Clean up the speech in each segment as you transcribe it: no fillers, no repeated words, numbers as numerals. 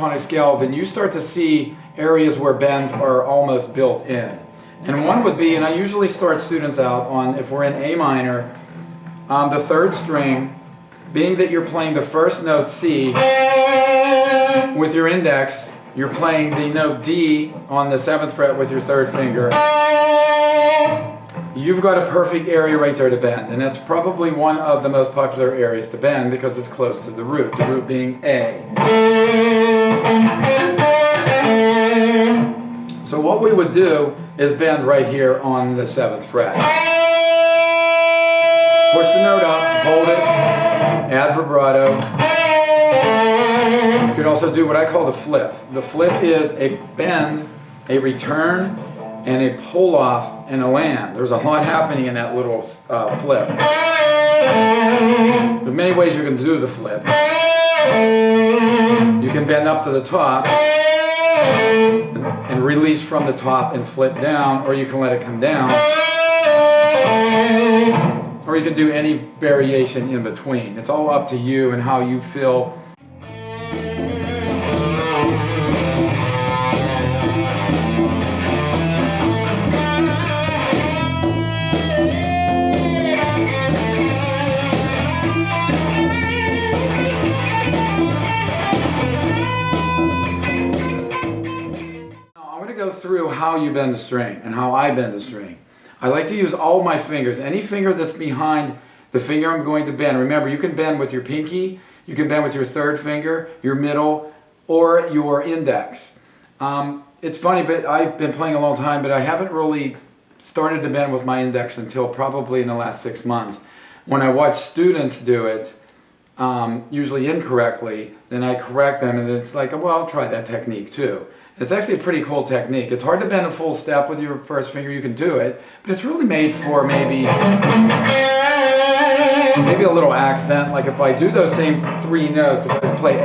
pentatonic scale, then you start to see areas where bends are almost built in. And one would be, and I usually start students out on, if we're in A minor, the third string, being that you're playing the first note C with your index, you're playing the note D on the 7th fret with your third finger. You've got a perfect area right there to bend, and that's probably one of the most popular areas to bend because it's close to the root being A. So what we would do is bend right here on the 7th fret. Push the note up, hold it, add vibrato. You could also do what I call the flip. The flip is a bend, a return, and a pull off and a land. There's a lot happening in that little flip. There's many ways you can do the flip. You can bend up to the top and release from the top and flip down, or you can let it come down. Or you can do any variation in between. It's all up to you and how you feel. Go through how you bend a string and how I bend a string. I like to use all my fingers. Any finger that's behind the finger I'm going to bend. Remember, you can bend with your pinky, you can bend with your third finger, your middle, or your index. It's funny, but I've been playing a long time, but I haven't really started to bend with my index until probably in the last 6 months. When I watch students do it, usually incorrectly, then I correct them, and it's like, well, I'll try that technique too. It's actually a pretty cool technique. It's hard to bend a full step with your first finger. You can do it, but it's really made for maybe a little accent. Like if I do those same 3 notes, if I just play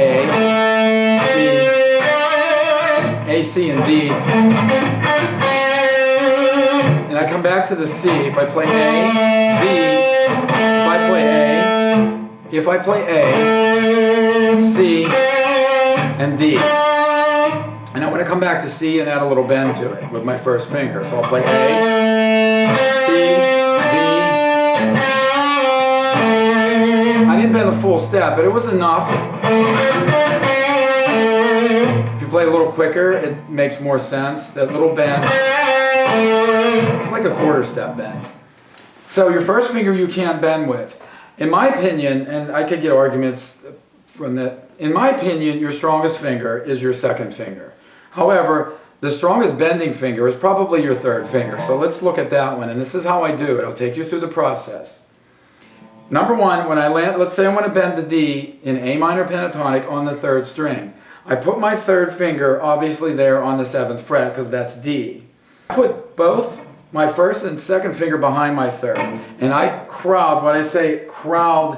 A, C, and D, and I come back to the C, if I play A, D, if I play A, C, and D. And I want to come back to C and add a little bend to it with my first finger. So I'll play A, C, D. I didn't bend the full step, but it was enough. If you play a little quicker, it makes more sense. That little bend, like a quarter step bend. So your first finger you can't bend with. In my opinion, and I could get arguments from that, in my opinion, your strongest finger is your second finger. However, the strongest bending finger is probably your third finger. So let's look at that one, and this is how I do it. I'll take you through the process. Number one, when I land, let's say I want to bend the D in A minor pentatonic on the 3rd string. I put my 3rd finger obviously there on the 7th fret because that's D. I put both my 1st and 2nd finger behind my 3rd, and I crowd, when I say crowd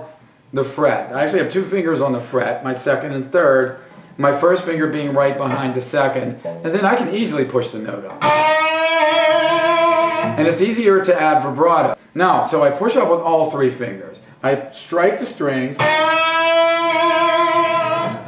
the fret. I actually have 2 fingers on the fret, my 2nd and 3rd, my 1st finger being right behind the 2nd, and then I can easily push the note up. And it's easier to add vibrato. Now, so I push up with all 3 fingers. I strike the strings.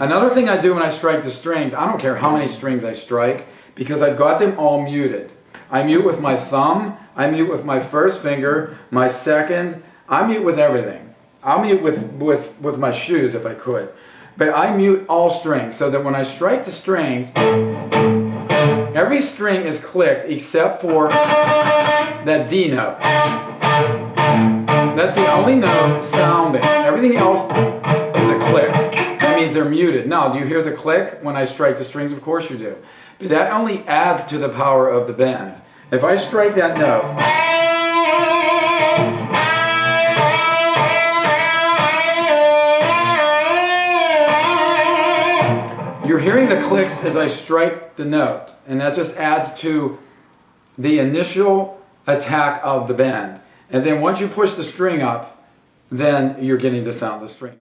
Another thing I do when I strike the strings, I don't care how many strings I strike, because I've got them all muted. I mute with my thumb, I mute with my 1st finger, my 2nd, I mute with everything. I'll mute with my shoes if I could. But I mute all strings so that when I strike the strings, every string is clicked except for that D note. That's the only note sounding. Everything else is a click. That means they're muted. Now, do you hear the click when I strike the strings? Of course you do. But that only adds to the power of the bend. If I strike that note, you're hearing the clicks as I strike the note, and that just adds to the initial attack of the bend. And then once you push the string up, then you're getting the sound of the string.